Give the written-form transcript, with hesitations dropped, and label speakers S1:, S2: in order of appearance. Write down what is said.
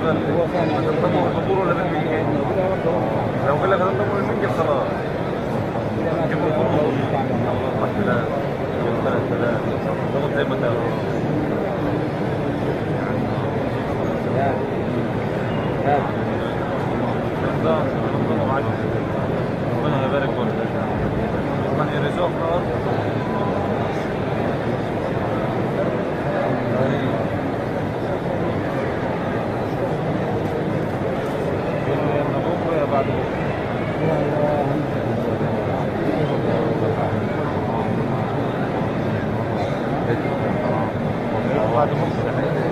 S1: بالك هتنتظر الحضور ولا بدك ايه؟ لو قال لك هتنتظر المنجل خلاص جيب له الحضور. الله ثلاث ثلاث ضغط زي ما تعرف. ربنا يبارك فيك. ربنا يرزقك. بكره يا بعد بكره. بعد بكره